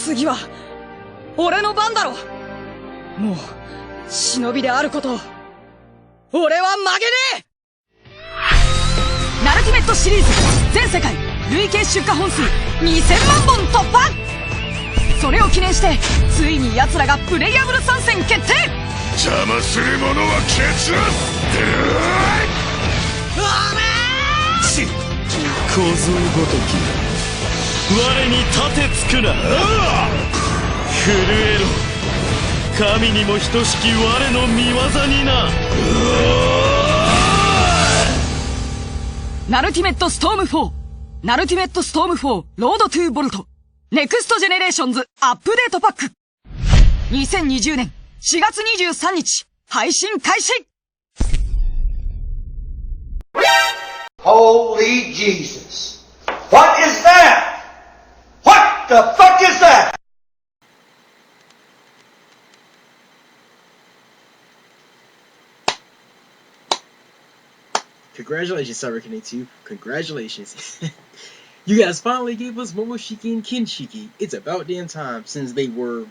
次は俺の番だろ。もう忍びであることを俺は曲げねえ。ナルティメットシリーズ全世界累計出荷本数2000万本突破。それを記念してついに奴らがプレイヤブル参戦決定。邪魔する者は蹴散らす。小僧ごとき我に盾つくな。震えろ、神にも等しき我の見業にな。ナルティメットストーム4、ナルティメットストーム4ロードトゥーボルトネクストジェネレーションズアップデートパック、2020年4月23日配信開始。 Holy Jesus. What is that? What the fuck is that? Congratulations, CyberConnect2. Congratulations. You guys finally gave us Momoshiki and Kinshiki. It's about damn time, since they were,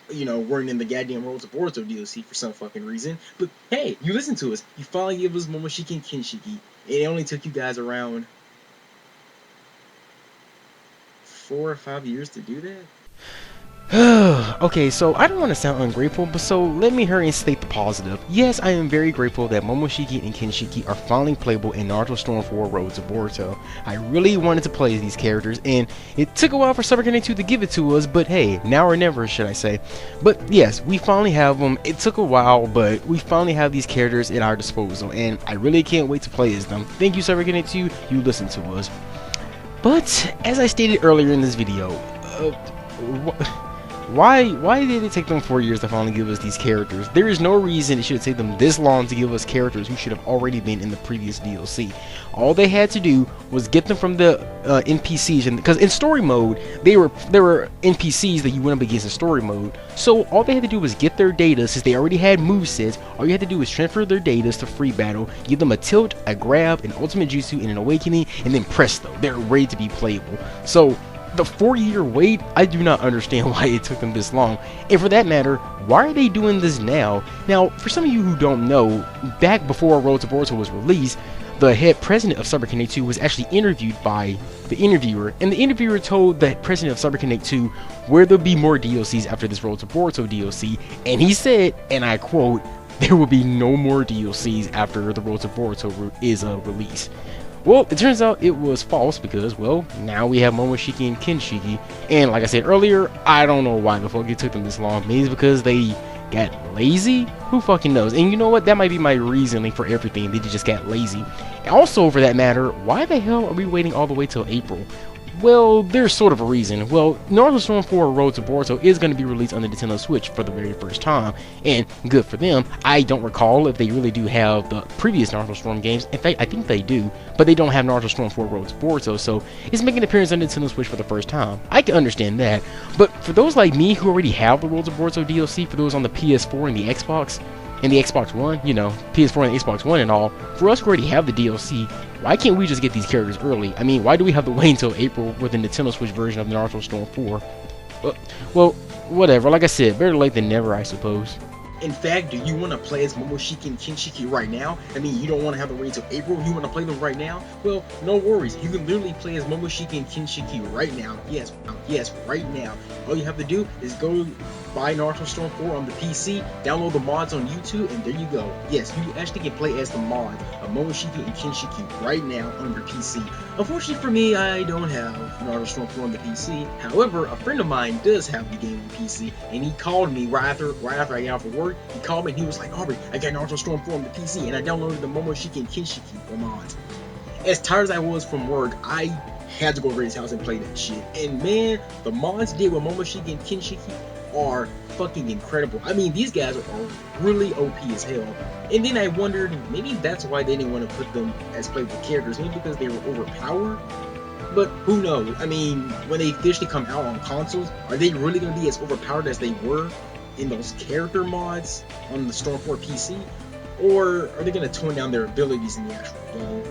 weren't in the goddamn Naruto Storm4 DLC for some fucking reason. But hey, you listened to us. You finally gave us Momoshiki and Kinshiki. It only took you guys around 4 or 5 years to do that? Okay, so I don't want to sound ungrateful, but so let me hurry and state the positive. Yes, I am very grateful that Momoshiki and Kinshiki are finally playable in Naruto Storm4 Road to Boruto. I really wanted to play these characters, and it took a while for CyberConnect2 to give it to us, but hey, now or never, should I say. But yes, we finally have them. It took a while, but we finally have these characters at our disposal, and I really can't wait to play as them. Thank you, CyberConnect2, you listened to us. But, as I stated earlier in this video, why did it take them 4 years to finally give us these characters? There is no reason it should have taken them this long to give us characters who should have already been in the previous DLC. All they had to do was get them from the NPCs, and because in story mode they were NPCs that you went up against in story mode. So all they had to do was get their data, since they already had movesets. All you had to do was transfer their data to free battle, give them a tilt, a grab, an ultimate jutsu, and an awakening, and then presto, they're ready to be playable. So the 4-year wait, I do not understand why it took them this long. And for that matter, why are they doing this now? Now, for some of you who don't know, back before Road to Boruto was released, the head president of CyberConnect2 was actually interviewed by the interviewer, and the interviewer told the president of CyberConnect2 where there'll be more DLCs after this Road to Boruto DLC, and he said, and I quote, "There will be no more DLCs after the Road to Boruto is released." Well, it turns out it was false, because, well, now we have Momoshiki and Kinshiki, and like I said earlier, I don't know why the fuck it took them this long. Maybe it's because they got lazy? Who fucking knows? And you know what? That might be my reasoning for everything. They just got lazy. Also, for that matter, why the hell are we waiting all the way till April? Well, there's sort of a reason. Well, Naruto Storm4 Road to Boruto is going to be released on the Nintendo Switch for the very first time, and good for them. I don't recall if they really do have the previous Naruto Storm games. In fact, I think they do, but they don't have Naruto Storm4 Road to Boruto, so it's making an appearance on Nintendo Switch for the first time. I can understand that, but for those like me who already have the Road to Boruto DLC, for those on the PS4 and the Xbox, and the Xbox One, PS4 and the Xbox One and all, for us who already have the DLC, why can't we just get these characters early? I mean, why do we have to wait until April with the Nintendo Switch version of Naruto Storm 4? Well, whatever. Like I said, better late than never, I suppose. In fact, do you want to play as Momoshiki and Kinshiki right now? I mean, you don't want to have to wait until April? You want to play them right now? Well, no worries. You can literally play as Momoshiki and Kinshiki right now. Yes, right now. All you have to do is go buy Naruto Storm 4 on the PC, download the mods on YouTube, and there you go. Yes, you actually can play as the mod of Momoshiki and Kinshiki right now on your PC. Unfortunately for me, I don't have Naruto Storm 4 on the PC. However, a friend of mine does have the game on PC, and he called me right after I got off of work. He called me and he was like, "Aubrey, I got Naruto Storm 4 on the PC, and I downloaded the Momoshiki and Kinshiki mods." As tired as I was from work, I had to go over to his house and play that shit. And man, the mods did with Momoshiki and Kinshiki are fucking incredible. I mean, these guys are really OP as hell. And then I wondered, maybe that's why they didn't want to put them as playable characters, maybe because they were overpowered. But who knows? I mean, when they officially come out on consoles, are they really going to be as overpowered as they were in those character mods on the Storm 4 PC? Or are they going to tone down their abilities in the actual game?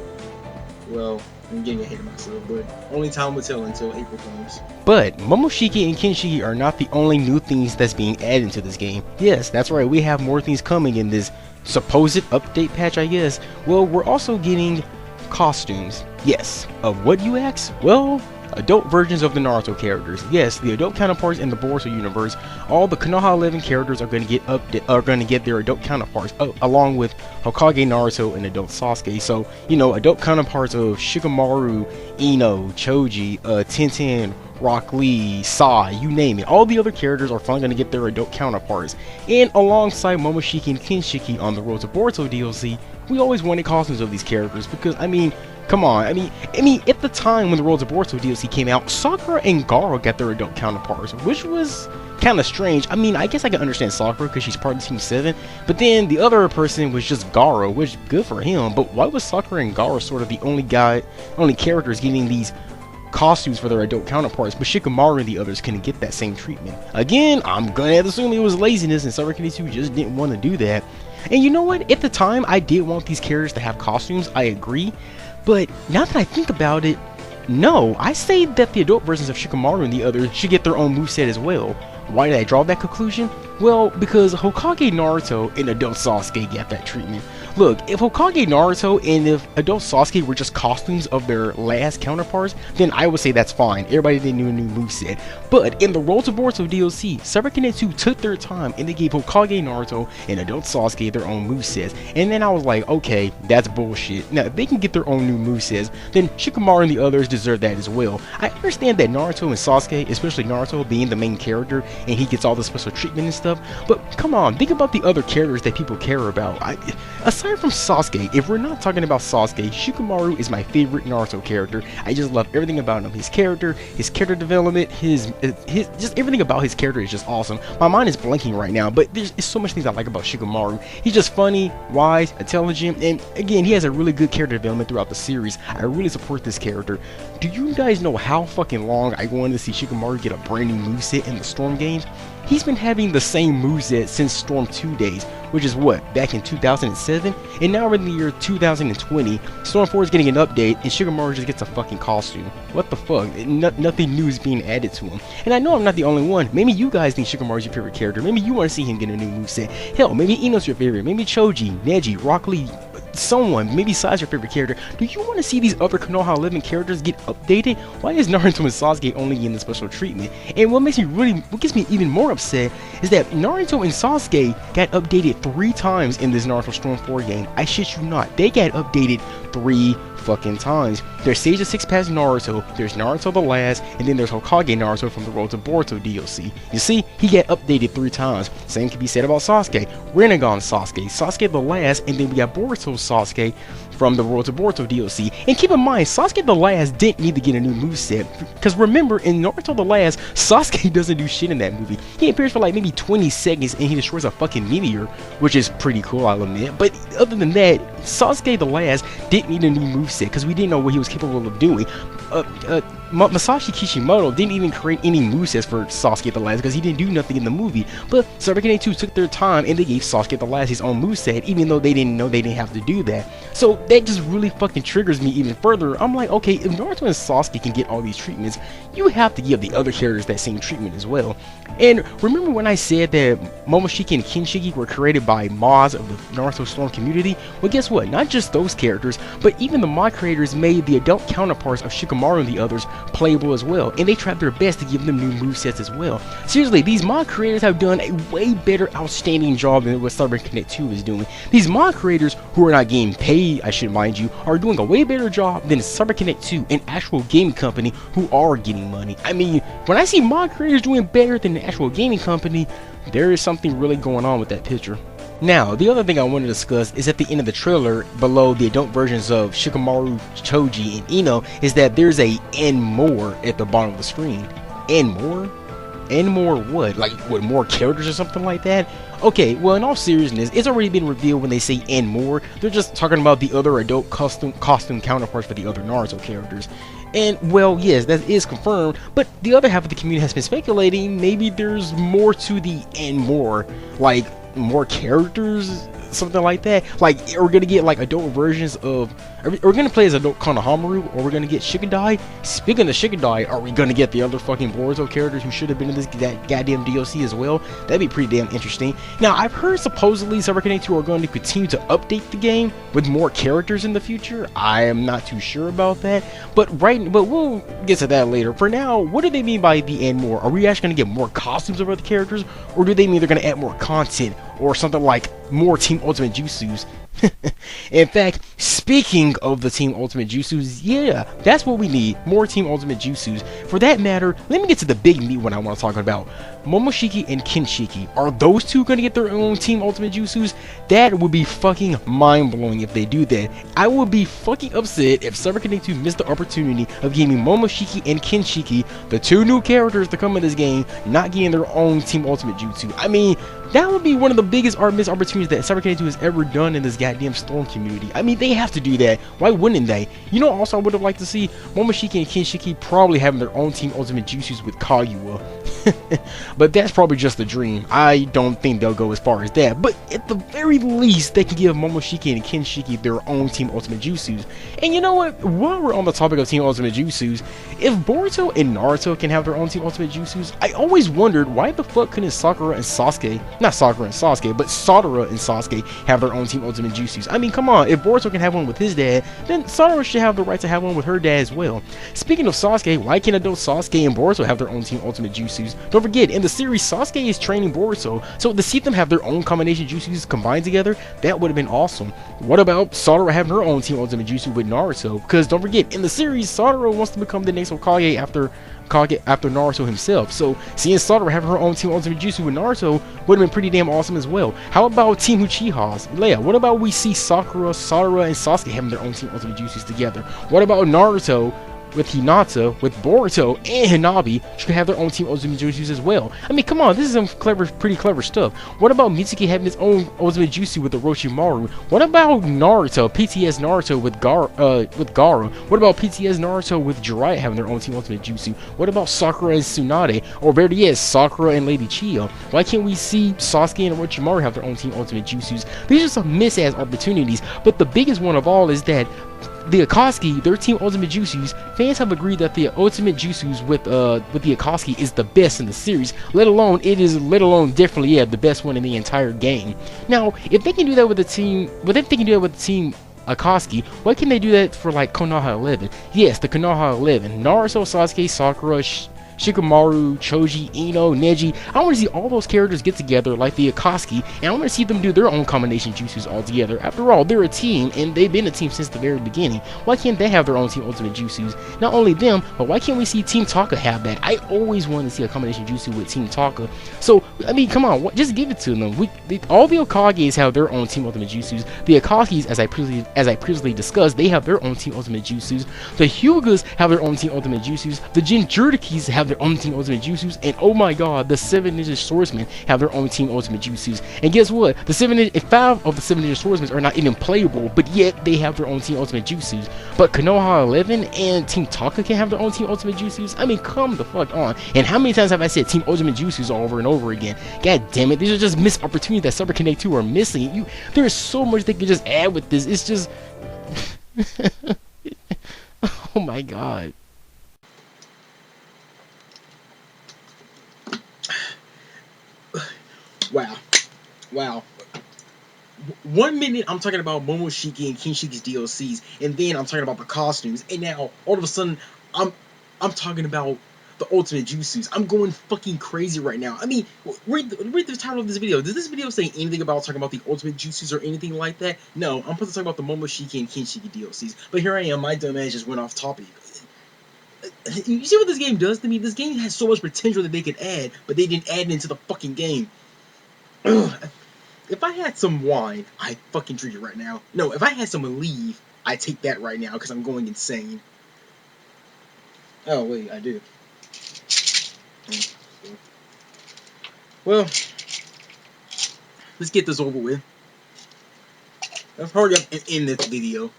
well, I'm getting ahead of myself, but only time will tell until April comes. But Momoshiki and Kinshiki are not the only new things that's being added to this game. Yes, that's right, we have more things coming in this supposed update patch, I guess. Well, we're also getting costumes. Yes, of what, you ask? Well, adult versions of the Naruto characters. Yes, the adult counterparts in the Boruto universe. All the Konoha 11 characters are going to get their adult counterparts, along with Hokage Naruto and adult Sasuke. So, you know, adult counterparts of Shikamaru, Ino, Choji, Tenten, Rock Lee, Sai, you name it. All the other characters are finally going to get their adult counterparts. And alongside Momoshiki and Kinshiki on the Road to Boruto DLC, we always wanted costumes of these characters because, I mean, come on, I mean, at the time when the Road to Boruto DLC came out, Sakura and Gaara got their adult counterparts, which was kind of strange. I mean, I guess I can understand Sakura because she's part of Team 7, but then the other person was just Gaara, which good for him. But why was Sakura and Gaara sort of the only characters getting these costumes for their adult counterparts, but Shikamaru and the others couldn't get that same treatment? Again, I'm gonna have to assume it was laziness and Sakura just didn't want to do that. And you know what? At the time, I did want these characters to have costumes, I agree. But now that I think about it, no, I say that the adult versions of Shikamaru and the others should get their own moveset as well. Why did I draw that conclusion? Well, because Hokage Naruto and adult Sasuke get that treatment. Look, if Hokage Naruto and if adult Sasuke were just costumes of their last counterparts, then I would say that's fine. Everybody didn't need a new moveset. But in the Road to Boruto DLC, Cyberkinet 2 took their time and they gave Hokage Naruto and adult Sasuke their own movesets. And then I was like, okay, that's bullshit. Now, if they can get their own new movesets, then Shikamaru and the others deserve that as well. I understand that Naruto and Sasuke, especially Naruto being the main character, and he gets all the special treatment and stuff, but come on, think about the other characters that people care about. Aside from Sasuke, if we're not talking about Sasuke, Shikamaru is my favorite Naruto character. I just love everything about him. His character development, his just everything about his character is just awesome. My mind is blanking right now, but there's so much things I like about Shikamaru. He's just funny, wise, intelligent, and again, he has a really good character development throughout the series. I really support this character. Do you guys know how fucking long I wanted to see Shikamaru get a brand new moveset in the Storm games? He's been having the same moveset since Storm 2 days, which is what, back in 2007? And now we're in the year 2020, Storm 4 is getting an update, and Shikamaru just gets a fucking costume. What the fuck? Nothing new is being added to him. And I know I'm not the only one. Maybe you guys think Shikamaru's your favorite character. Maybe you want to see him get a new moveset. Hell, maybe Ino's your favorite. Maybe Choji, Neji, Rock Lee, someone, maybe Sai's your favorite character. Do you want to see these other Konoha 11 characters get updated? Why is Naruto and Sasuke only getting the special treatment? And what gets me even more upset is that Naruto and Sasuke got updated 3 times in this Naruto Storm 4 game. I shit you not. They got updated 3 fucking times. There's Sage of Six Paths Naruto, there's Naruto the Last, and then there's Hokage Naruto from the Road to Boruto DLC. You see, he got updated 3 times. Same can be said about Sasuke. Rinnegan Sasuke, Sasuke the Last, and then we got Boruto Sasuke from the Road to Boruto DLC. And keep in mind, Sasuke the Last didn't need to get a new moveset, because remember, in Naruto the Last, Sasuke doesn't do shit in that movie. He appears for like maybe 20 seconds and he destroys a fucking meteor, which is pretty cool, I'll admit. But other than that, Sasuke the Last didn't need a new moveset because we didn't know what he was capable of doing. Masashi Kishimoto didn't even create any movesets for Sasuke the Last because he didn't do nothing in the movie. But Cyberkinet 2 took their time and they gave Sasuke the Last his own moveset, even though they didn't know they didn't have to do that. So that just really fucking triggers me even further. I'm like, okay, if Naruto and Sasuke can get all these treatments, you have to give the other characters that same treatment as well. And remember when I said that Momoshiki and Kinshiki were created by mods of the Naruto Storm community? Well, guess what? Not just those characters, but even the mod creators made the adult counterparts of Shikamaru and the others playable as well, and they tried their best to give them new movesets as well. Seriously, these mod creators have done a way better, outstanding job than what Cyberkinet 2 is doing. These mod creators, who are not getting paid, I should mind you, are doing a way better job than Cyberkinet 2, an actual gaming company who are getting money. I mean, when I see mod creators doing better than an actual gaming company, there is something really going on with that picture. Now, the other thing I want to discuss is at the end of the trailer, below the adult versions of Shikamaru, Choji, and Ino, is that there's a "and more" at the bottom of the screen. And more? And more what? Like, what, more characters or something like that? Okay, well, in all seriousness, it's already been revealed when they say "and more." They're just talking about the other adult costume counterparts for the other Naruto characters. And, well, yes, that is confirmed, but the other half of the community has been speculating maybe there's more to the "and more," like more characters something like that. Like, we're gonna get like adult versions of. We're gonna play as adult Konohamaru, or we're gonna get Shikadai. Speaking of Shikadai, are we gonna get the other fucking Boruto characters who should have been in that goddamn DLC as well? That'd be pretty damn interesting. Now, I've heard supposedly Cyberconnect 2 are going to continue to update the game with more characters in the future. I am not too sure about that, but we'll get to that later. For now, what do they mean by the and more? Are we actually gonna get more costumes of other characters, or do they mean they're gonna add more content, or something like more Team Ultimate Jutsus? In fact, speaking of the Team Ultimate Jutsus, yeah, that's what we need, more Team Ultimate Jutsus. For that matter, let me get to the big meat what I want to talk about. Momoshiki and Kinshiki, are those two going to get their own Team Ultimate Jutsus? That would be fucking mind-blowing if they do that. I would be fucking upset if Cyberconnect 2 missed the opportunity of giving Momoshiki and Kinshiki, the two new characters to come in this game, not getting their own Team Ultimate Jutsu. I mean, that would be one of the biggest missed opportunities that Cyberconnect 2 has ever done in this goddamn Storm community. I mean, they have to do that. Why wouldn't they? You know, also I would have liked to see Momoshiki and Kinshiki probably having their own Team Ultimate Jutsus with Kaguya. But that's probably just a dream. I don't think they'll go as far as that. But at the very least, they can give Momoshiki and Kinshiki their own Team Ultimate Jutsus. And you know what? While we're on the topic of Team Ultimate Jutsus, if Boruto and Naruto can have their own Team Ultimate Jutsus, I always wondered why the fuck couldn't Sakura and Sasuke, not Sakura and Sasuke, but Sadara and Sasuke have their own Team Ultimate Jutsus. I mean, come on, if Boruto can have one with his dad, then Sadara should have the right to have one with her dad as well. Speaking of Sasuke, why can't adult Sasuke and Boruto have their own Team Ultimate Jutsus? Don't forget, in the series, Sasuke is training Boruto, so to see them have their own combination Jutsus combined together, that would have been awesome. What about Sadara having her own Team Ultimate Jutsu with Naruto? Because don't forget, in the series, Sadara wants to become the next Hokage after Naruto himself, so seeing Sadara having her own Team Ultimate Jutsu with Naruto would have been pretty damn awesome as well. How about Team Uchiha's? Leia, what about we see Sakura, Sadara, and Sasuke having their own Team Ultimate Jutsus together? What about Naruto with Hinata, with Boruto, and Hanabi should have their own Team Ultimate Jutsus as well? I mean, come on, this is some pretty clever stuff. What about Mitsuki having his own Ultimate Jutsu with Orochimaru? What about Naruto, PTS Naruto with Gaara? What about PTS Naruto with Jiraiya having their own Team Ultimate Jutsu? What about Sakura and Tsunade? Or better yet, Sakura and Lady Chiyo? Why can't we see Sasuke and Orochimaru have their own Team Ultimate Jutsus? These are some miss-ass opportunities, but the biggest one of all is that the Akatsuki, their Team Ultimate Jutsus, fans have agreed that the Ultimate Jutsus with the Akatsuki is the best in the series, let alone definitely, yeah, the best one in the entire game. Now, if they can do that with the team, Akatsuki, why can't they do that for like Konoha 11? Yes, the Konoha 11, Naruto, Sasuke, Sakura, Shikamaru, Choji, Ino, Neji. I want to see all those characters get together like the Akatsuki, and I want to see them do their own combination jutsus all together. After all, they're a team, and they've been a team since the very beginning. Why can't they have their own Team Ultimate Jutsus? Not only them, but why can't we see Team Taka have that? I always wanted to see a combination jutsu with Team Taka. So, I mean, come on, just give it to them. All the Hokages have their own Team Ultimate Jutsus. The Akatsukis, as I previously discussed, they have their own Team Ultimate Jutsus. The Hyugas have their own Team Ultimate Jutsus. The Jinchurikis have their own Team Ultimate Jutsus, and oh my god, the 7 Ninja Swordsmen have their own Team Ultimate Jutsus. And guess what? 5 of the 7 Ninja Swordsmen are not even playable, but yet they have their own Team Ultimate Jutsus. But Konoha 11 and Team Taka can have their own Team Ultimate Jutsus? I mean, come the fuck on. And how many times have I said Team Ultimate Jutsus over and over again? God damn it, these are just missed opportunities that CyberConnect 2 are missing. There's so much they can just add with this. It's just oh my god. Wow. 1 minute I'm talking about Momoshiki and Kinshiki's DLCs, and then I'm talking about the costumes, and now all of a sudden I'm talking about the Ultimate Jutsus. I'm going fucking crazy right now. I mean, read the title of this video. Does this video say anything about talking about the Ultimate Jutsus or anything like that? No, I'm supposed to talk about the Momoshiki and Kinshiki DLCs, but here I am, my dumb ass just went off topic. You see what this game does to me? This game has so much potential that they could add, but they didn't add it into the fucking game. If I had some wine, I'd fucking drink it right now. No, if I had some leave, I'd take that right now because I'm going insane. Oh, wait, I do. Well, let's get this over with. Let's hurry up and end this video.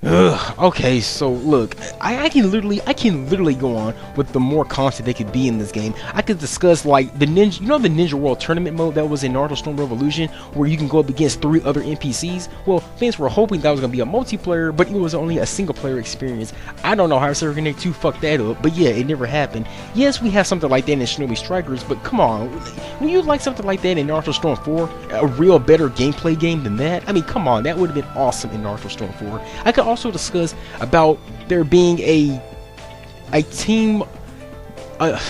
Ugh, Okay, so look, I can literally go on with the more content they could be in this game. I could discuss like the ninja, you know, the Ninja World tournament mode that was in Naruto Storm Revolution, where you can go up against 3 other NPCs. Well, fans were hoping that was gonna be a multiplayer, but it was only a single player experience. I don't know how Server Connect 2 fucked that up, but yeah, it never happened. Yes, we have something like that in Shinobi Strikers, but come on, when you like something like that in Naruto Storm 4, a real better gameplay game than that, I mean, come on, that would have been awesome in Naruto Storm 4. I could also discuss about there being a team,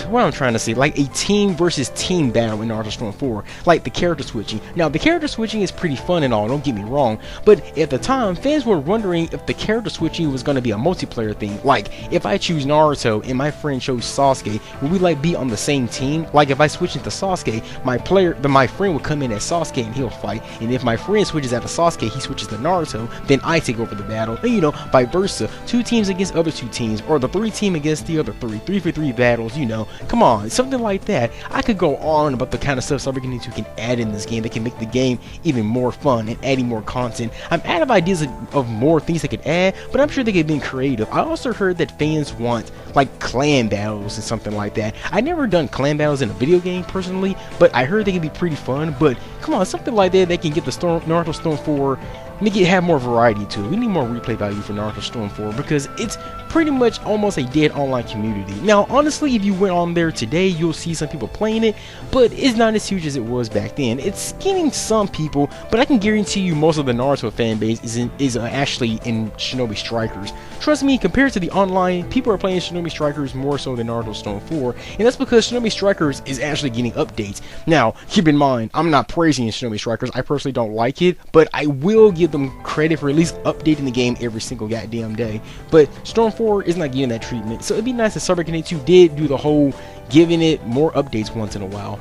what I'm trying to say, like a team versus team battle in Naruto Storm 4, like the character switching. Now, the character switching is pretty fun and all, don't get me wrong, but at the time, fans were wondering if the character switching was going to be a multiplayer thing. Like, if I choose Naruto and my friend chose Sasuke, would we like be on the same team? Like, if I switch into Sasuke, my friend would come in as Sasuke and he'll fight, and if my friend switches out of Sasuke, he switches to Naruto, then I take over the battle, and you know, vice versa. 2 teams against other 2 teams, or the 3 team against the other 3, 3v3 battles, you know, come on, something like that. I could go on about the kind of stuff Server Connect 2 can add in this game that can make the game even more fun and adding more content. I'm out of ideas of more things they could add, but I'm sure they could be creative. I also heard that fans want like clan battles and something like that. I never done clan battles in a video game personally, but I heard they can be pretty fun. But come on, something like that can get the Naruto Storm 4, make it have more variety to it. We need more replay value for Naruto Storm 4 because it's pretty much almost a dead online community. Now, honestly, if you went on there today, you'll see some people playing it, but it's not as huge as it was back then. It's getting some people, but I can guarantee you most of the Naruto fan base is actually in Shinobi Strikers. Trust me, compared to the online, people are playing Shinobi Strikers more so than Naruto Storm 4, and that's because Shinobi Strikers is actually getting updates. Now, keep in mind, I'm not praising Shinobi Strikers. I personally don't like it, but I will give them credit for at least updating the game every single goddamn day. But Storm 4 is not getting that treatment, so it'd be nice if Server Connect 2 did do the whole giving it more updates once in a while.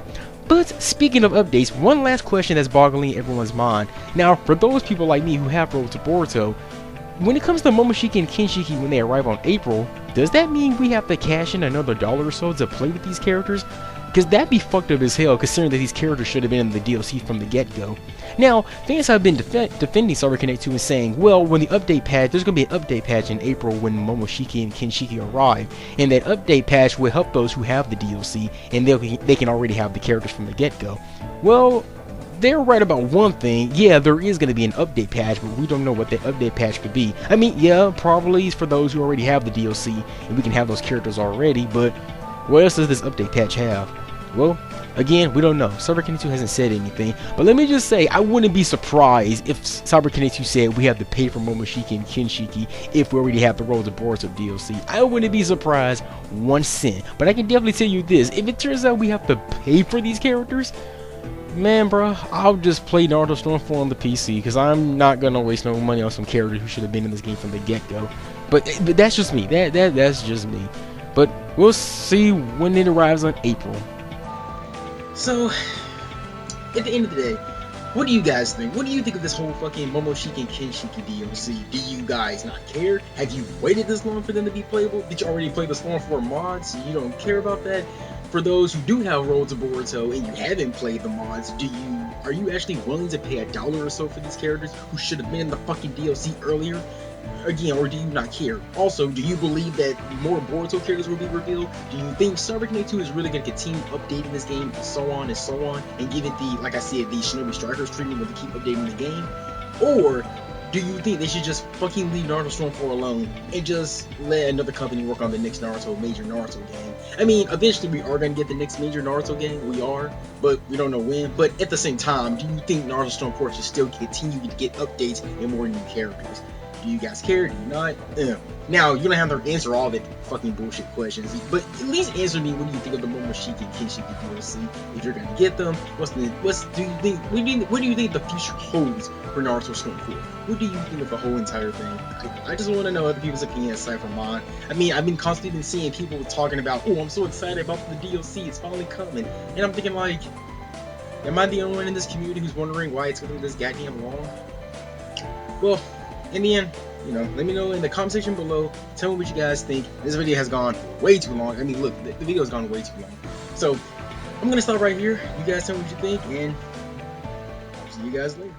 But speaking of updates, one last question that's boggling everyone's mind. Now, for those people like me who have Road to Boruto, when it comes to Momoshiki and Kinshiki when they arrive on April, does that mean we have to cash in another $1 or so to play with these characters? Because that'd be fucked up as hell, considering that these characters should have been in the DLC from the get-go. Now, fans have been defending Server Connect 2 and saying, well, when the update patch, there's going to be an update patch in April when Momoshiki and Kinshiki arrive, and that update patch will help those who have the DLC, and they can already have the characters from the get-go. Well, they're right about one thing. Yeah, there is going to be an update patch, but we don't know what that update patch could be. I mean, yeah, probably for those who already have the DLC, and we can have those characters already, but what else does this update patch have? Well, again, we don't know. Server Connect 2 hasn't said anything, but let me just say, I wouldn't be surprised if Server Connect 2 said we have to pay for Momoshiki and Kinshiki if we already have the Road to Boruto DLC. I wouldn't be surprised 1 cent, but I can definitely tell you this, if it turns out we have to pay for these characters, man, bro, I'll just play Naruto Storm 4 on the PC, because I'm not gonna waste no money on some characters who should have been in this game from the get-go. But that's just me. That's just me. But we'll see when it arrives on April. So, at the end of the day, what do you guys think? What do you think of this whole fucking Momoshiki and Kinshiki DLC? Do you guys not care? Have you waited this long for them to be playable? Did you already play the Storm 4 mods, so you don't care about that? For those who do have Road to Boruto and you haven't played the mods, are you actually willing to pay $1 or so for these characters who should have been in the fucking DLC earlier? Again, or do you not care? Also, do you believe that more Boruto characters will be revealed? Do you think Server Connect 2 is really going to continue updating this game, and so on, and give it the, like I said, the Shinobi Strikers treatment where they keep updating the game? Or do you think they should just fucking leave Naruto Storm 4 alone and just let another company work on the next major Naruto game? I mean, eventually we are going to get the next major Naruto game, we are, but we don't know when. But at the same time, do you think Naruto Storm 4 should still continue to get updates and more new characters? Do you guys care? Do you not? Now, you don't have to answer all the fucking bullshit questions, but at least answer me, what do you think of the Momoshiki and Kinshiki DLC? If you're gonna get them, what do you think the future holds for Naruto Storm 4? What do you think of the whole entire thing? I just want to know other people's opinions aside from mine. I mean, I've been constantly seeing people talking about, oh, I'm so excited about the DLC, it's finally coming, and I'm thinking like, am I the only one in this community who's wondering why it's gonna be this goddamn long? Well, in the end, you know, let me know in the comment section below. Tell me what you guys think. This video has gone way too long. I mean, look, the video has gone way too long. So, I'm going to stop right here. You guys tell me what you think, and see you guys later.